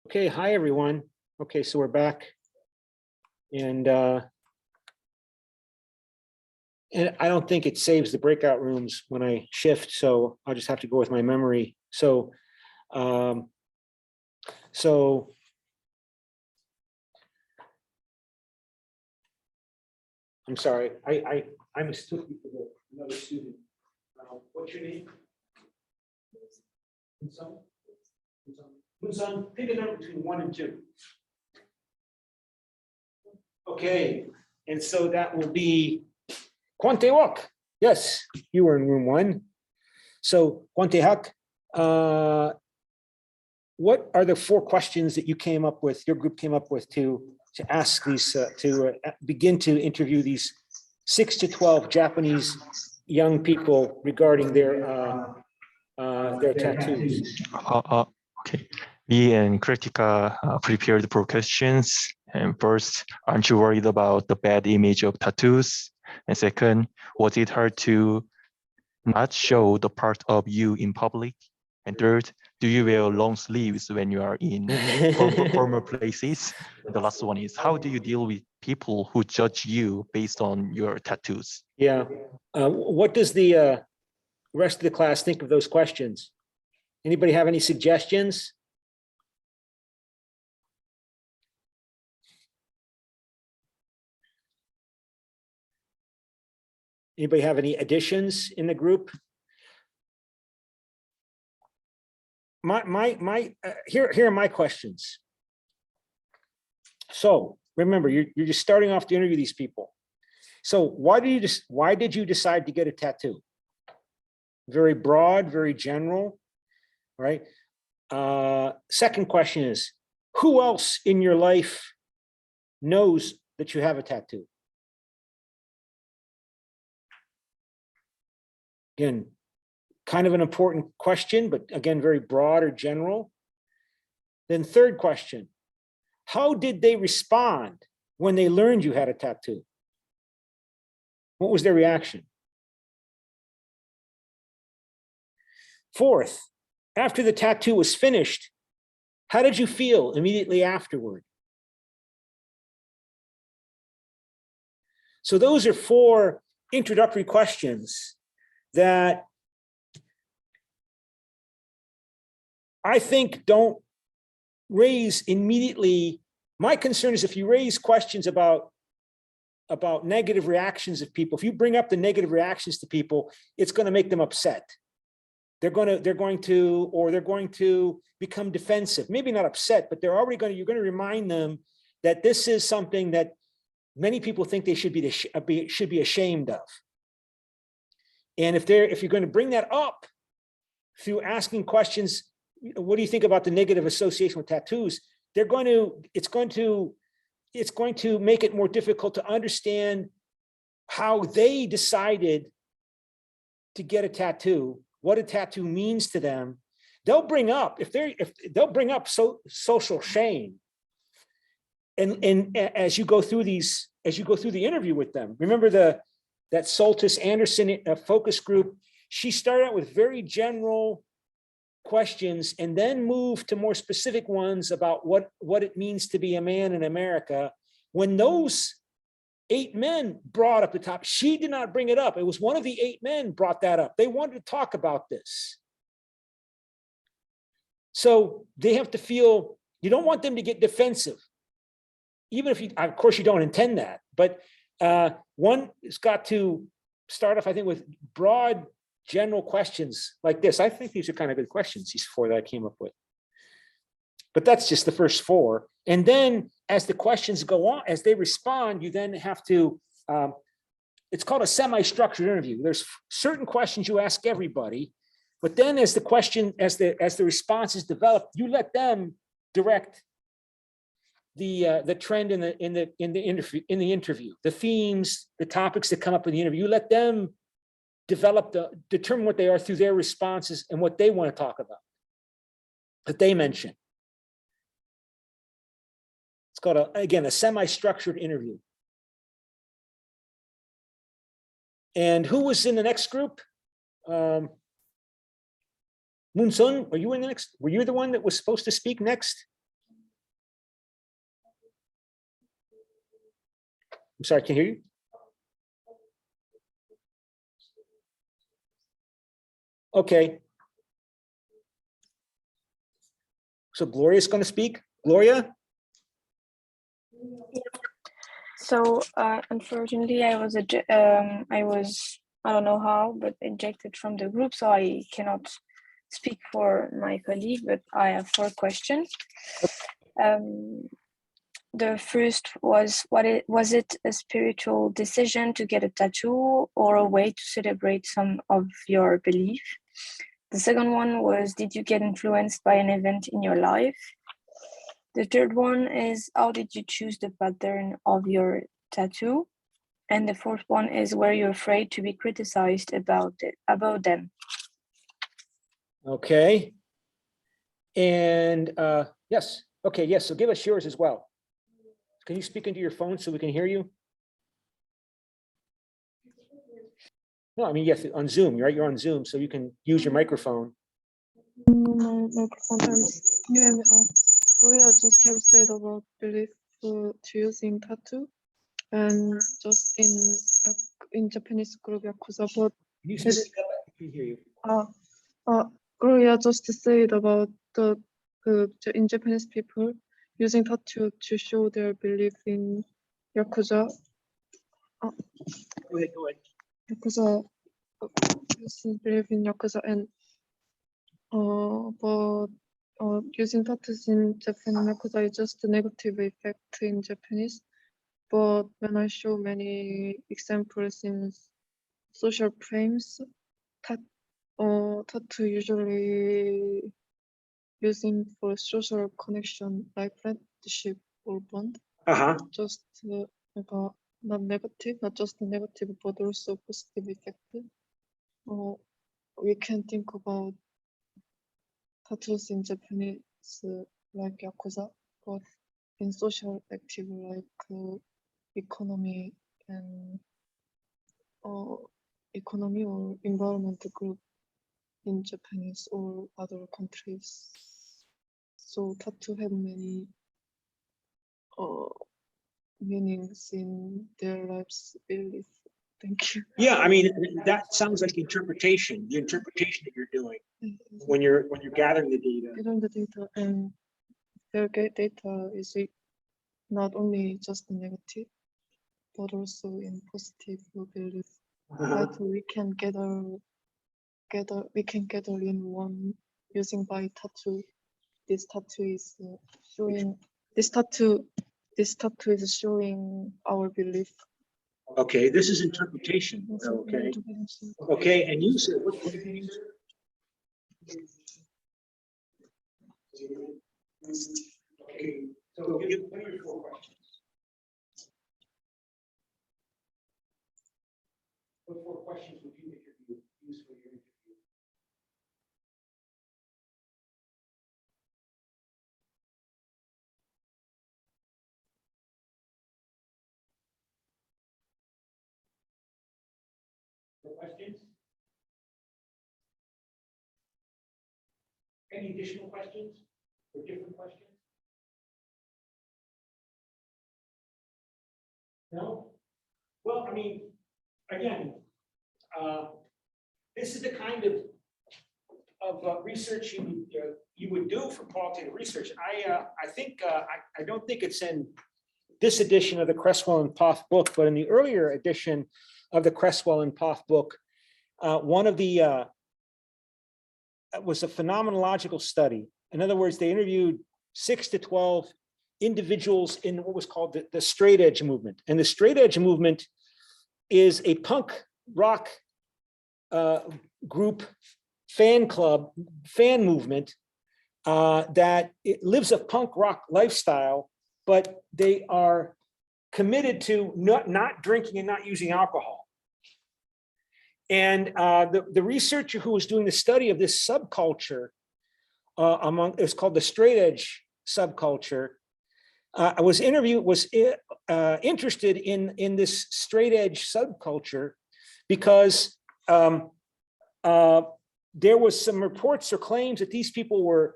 Okay, hi everyone. Okay, so we're back. And I don't think it saves the breakout rooms when I shift, so I'll just have to go with my memory. So I'm sorry, I'm a student, another student. What's your name? Munson, pick a number between 1 and 2. Okay, and so that will be Kwante Wak. Yes, you were in room 1. So Kwante Hak, what are the 4 questions that you came up with, your group came up with to ask these, begin to interview these 6 to 12 Japanese young people regarding their tattoos? Okay. Me and Kritika prepared for questions. And first, aren't you worried about the bad image of tattoos? And second, was it hard to not show the part of you in public? And third, do you wear long sleeves when you are in formal places? And the last one is, how do you deal with people who judge you based on your tattoos? Yeah. What does the rest of the class think of those questions? Anybody have any suggestions? Anybody have any additions in the group? Here are my questions. So remember, you're just starting off to interview these people. So why did you decide to get a tattoo? Very broad, very general, right? Second question is, who else in your life knows that you have a tattoo? Again, kind of an important question, but again, very broad or general. Then third question, how did they respond when they learned you had a tattoo? What was their reaction? Fourth, after the tattoo was finished, how did you feel immediately afterward? So those are 4 introductory questions that I think don't raise immediately. My concern is if you raise questions about negative reactions of people, if you bring up the negative reactions to people, it's going to make them upset. They're going to become defensive. Maybe not upset, but you're going to remind them that this is something that many people think they should be ashamed of. And if you're going to bring that up through asking questions, what do you think about the negative association with tattoos? It's going to make it more difficult to understand how they decided to get a tattoo, what a tattoo means to them. They'll bring up social shame. And as you go through the interview with them, remember that Soltis Anderson focus group, she started out with very general questions and then moved to more specific ones about what it means to be a man in America. When those 8 men brought up the topic, she did not bring it up. It was one of the 8 men brought that up. They wanted to talk about this. So they have to feel, you don't want them to get defensive. Even if of course you don't intend that, but one has got to start off, I think, with broad, general questions like this. I think these are kind of good questions, these 4 that I came up with. But that's just the first 4. And then as the questions go on, as they respond, you then have to, it's called a semi-structured interview. There's certain questions you ask everybody, but then as the responses develop, you let them direct the trend in the interview, the themes, the topics that come up in the interview. You let them determine what they are through their responses and what they want to talk about, that they mention. It's called, again, a semi-structured interview. And who was in the next group? Moon Sun, were you in the next? Were you the one that was supposed to speak next? I'm sorry, I can't hear you. Okay. So Gloria's going to speak. Gloria? So unfortunately, I don't know how, but ejected from the group, so I cannot speak for my colleague. But I have 4 questions. The first was, was it a spiritual decision to get a tattoo or a way to celebrate some of your belief? The second one was, did you get influenced by an event in your life? The third one is, how did you choose the pattern of your tattoo? And the fourth one is, were you afraid to be criticized about them? Okay. And yes. Okay, yes. So give us yours as well. Can you speak into your phone so we can hear you? No, I mean, yes, on Zoom, right? You're on Zoom, so you can use your microphone. My microphone times. Can you hear me? Gloria just have said about belief to using tattoo, and just in Japanese group Yakuza, but Can you speak up? I can hear you. Gloria just said about the in Japanese people using tattoo to show their belief in Yakuza. Go ahead, go ahead. Yakuza, using belief in Yakuza, and but using tattoos in Japan and Yakuza is just a negative effect in Japanese. But when I show many examples in social frames, tattoo usually using for social connection like friendship or bond. Just about not negative, not just negative, but also positive effect. We can think about tattoos in Japanese like Yakuza, but in social active like economy and economy or environment group in Japanese or other countries. So tattoo have many meanings in their lives belief. Thank you. Yeah, I mean, that sounds like interpretation, the interpretation that you're doing when you're gathering the data. Gathering the data, and their data is not only just negative, but also in positive belief. That we can gather in one using by tattoo. This tattoo is showing our belief. Okay, this is interpretation. Okay. Okay, and you said what did you use? Okay, so give me your 4 questions. What 4 questions would you use for your interview? Questions? Any additional questions or different questions? No? Well, I mean, again, this is the kind of research you would do for qualitative research. I don't think it's in this edition of the Cresswell and Poth book, but in the earlier edition of the Cresswell and Poth book, one of the was a phenomenological study. In other words, they interviewed 6 to 12 individuals in what was called the straight edge movement. And the straight edge movement is a punk rock group fan movement that it lives a punk rock lifestyle, but they are committed to not drinking and not using alcohol. And the researcher who was doing the study of this subculture it's called the straight edge subculture, was interested in this straight edge subculture because there was some reports or claims that these people were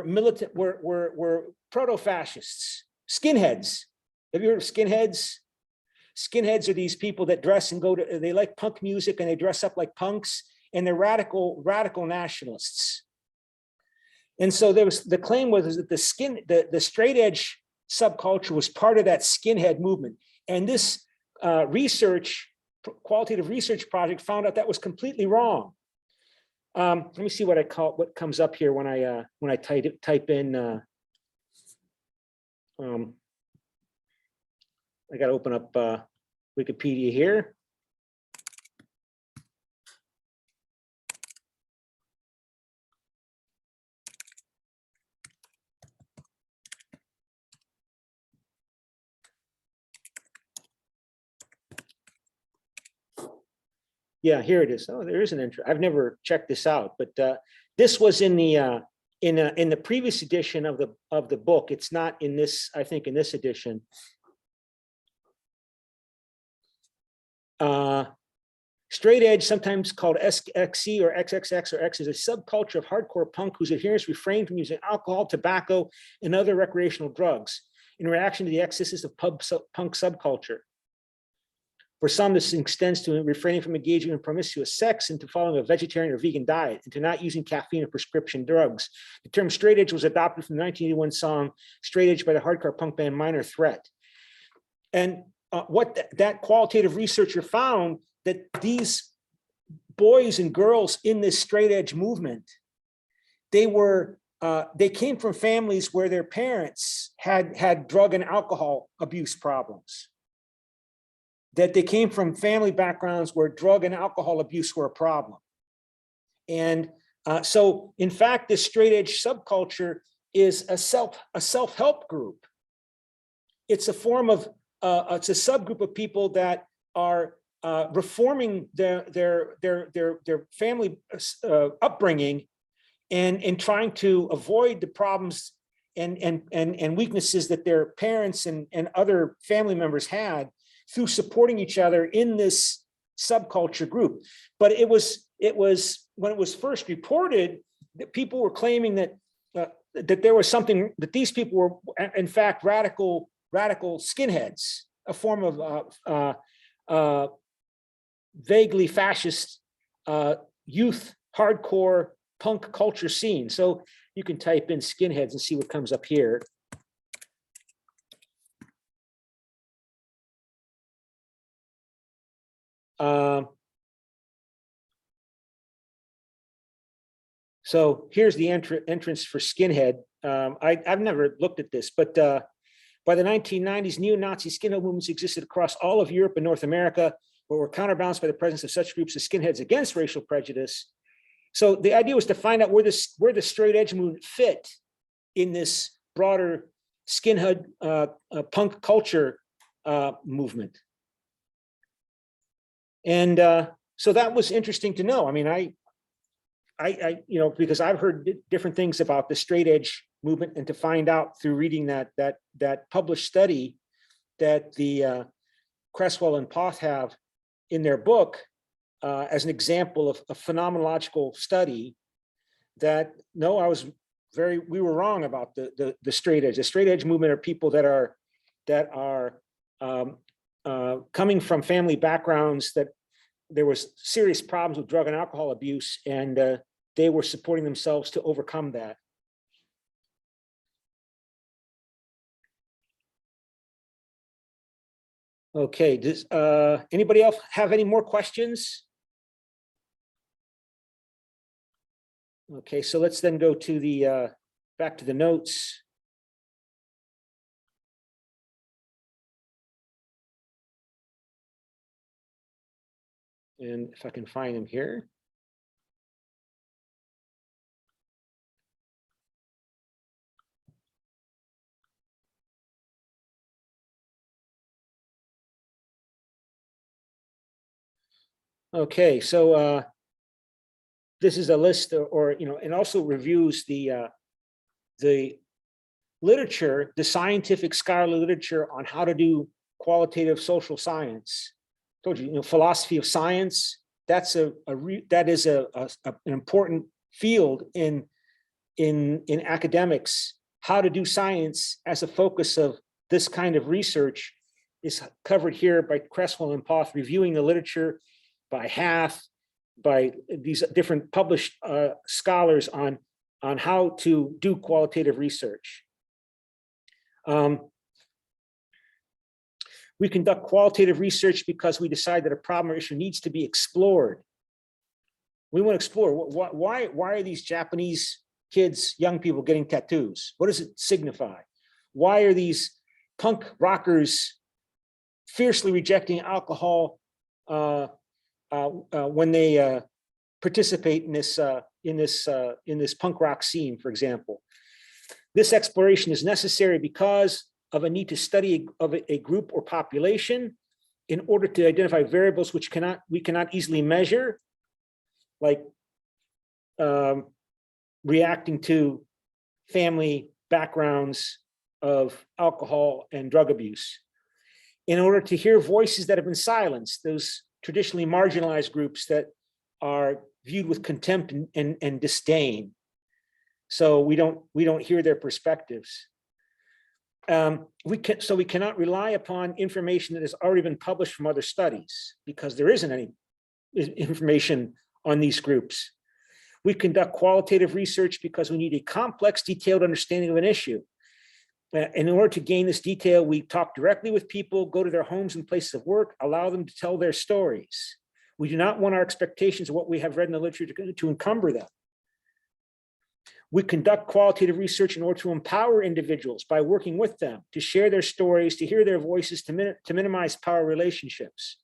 militant, were proto-fascists, skinheads. Have you heard of skinheads? skinheads are these people that dress and they like punk music and they dress up like punks, and they're radical nationalists. And so the claim was that the straight edge subculture was part of that skinhead movement. And this qualitative research project found out that was completely wrong. Let me see what comes up here when I type in. I got to open up Wikipedia here. Yeah, here it is. Oh, there is an intro. I've never checked this out, but this was in the previous edition of the book. It's not in this, I think, in this edition. Straight edge, sometimes called XC or XXX or X, is a subculture of hardcore punk whose adherents refrain from using alcohol, tobacco, and other recreational drugs in reaction to the excesses of punk subculture. For some, this extends to refraining from engaging in promiscuous sex and to following a vegetarian or vegan diet and to not using caffeine or prescription drugs. The term straight edge was adopted from the 1981 song Straight Edge by the hardcore punk band Minor Threat. And what that qualitative researcher found, that these boys and girls in this straight edge movement, they came from families where their parents had drug and alcohol abuse problems. That they came from family backgrounds where drug and alcohol abuse were a problem. And so in fact, this straight edge subculture is a self-help group. It's a form of, it's a subgroup of people that are reforming their family upbringing and trying to avoid the problems and weaknesses that their parents and other family members had through supporting each other in this subculture group. But it was when it was first reported that people were claiming that that there was something, that these people were in fact radical skinheads, a form of vaguely fascist youth hardcore punk culture scene. So you can type in skinheads and see what comes up here. So here's the entrance for skinhead. I've never looked at this, but by the 1990s, neo-Nazi skinhead movements existed across all of Europe and North America, but were counterbalanced by the presence of such groups as skinheads against racial prejudice. So the idea was to find out where the straight edge movement fit in this broader skinhead punk culture movement. And so that was interesting to know. I mean, I because I've heard different things about the straight edge movement, and to find out through reading that published study that the Cresswell and Poth have in their book as an example of a phenomenological study, that no, we were wrong about the straight edge. The straight edge movement are people that are coming from family backgrounds that there was serious problems with drug and alcohol abuse, and they were supporting themselves to overcome that. Okay, does anybody else have any more questions? Okay, so let's then go to the back to the notes. And if I can find them here. Okay, so this is a list, or and also reviews the literature, the scientific scholarly literature on how to do qualitative social science. I told you, philosophy of science. That is an important field in academics. How to do science as a focus of this kind of research is covered here by Cresswell and Poth, reviewing the literature by Hath, by these different published scholars on how to do qualitative research. We conduct qualitative research because we decide that a problem or issue needs to be explored. We want to explore why are these Japanese kids, young people, getting tattoos? What does it signify? Why are these punk rockers fiercely rejecting alcohol when they participate in this punk rock scene, for example? This exploration is necessary because of a need to study of a group or population in order to identify variables which we cannot easily measure, like reacting to family backgrounds of alcohol and drug abuse. In order to hear voices that have been silenced, those traditionally marginalized groups that are viewed with contempt and disdain. So we don't hear their perspectives. We cannot rely upon information that has already been published from other studies because there isn't any information on these groups. We conduct qualitative research because we need a complex, detailed understanding of an issue. In order to gain this detail, we talk directly with people, go to their homes and places of work, allow them to tell their stories. We do not want our expectations of what we have read in the literature to encumber them. We conduct qualitative research in order to empower individuals by working with them, to share their stories, to hear their voices, to minimize power relationships.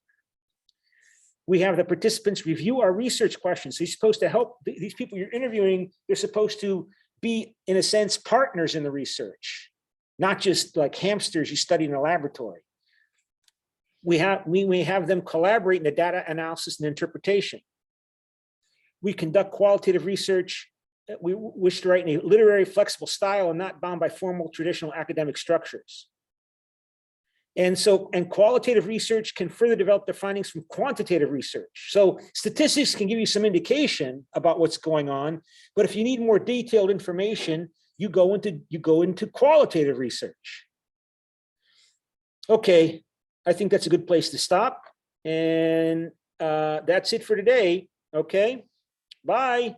We have the participants review our research questions. So you're supposed to help these people you're interviewing. They're supposed to be, in a sense, partners in the research, not just like hamsters you study in a laboratory. We have them collaborate in the data analysis and interpretation. We conduct qualitative research. We wish to write in a literary, flexible style and not bound by formal traditional academic structures. And qualitative research can further develop their findings from quantitative research. So statistics can give you some indication about what's going on, but if you need more detailed information, you go into qualitative research. Okay, I think that's a good place to stop. And that's it for today. Okay, bye.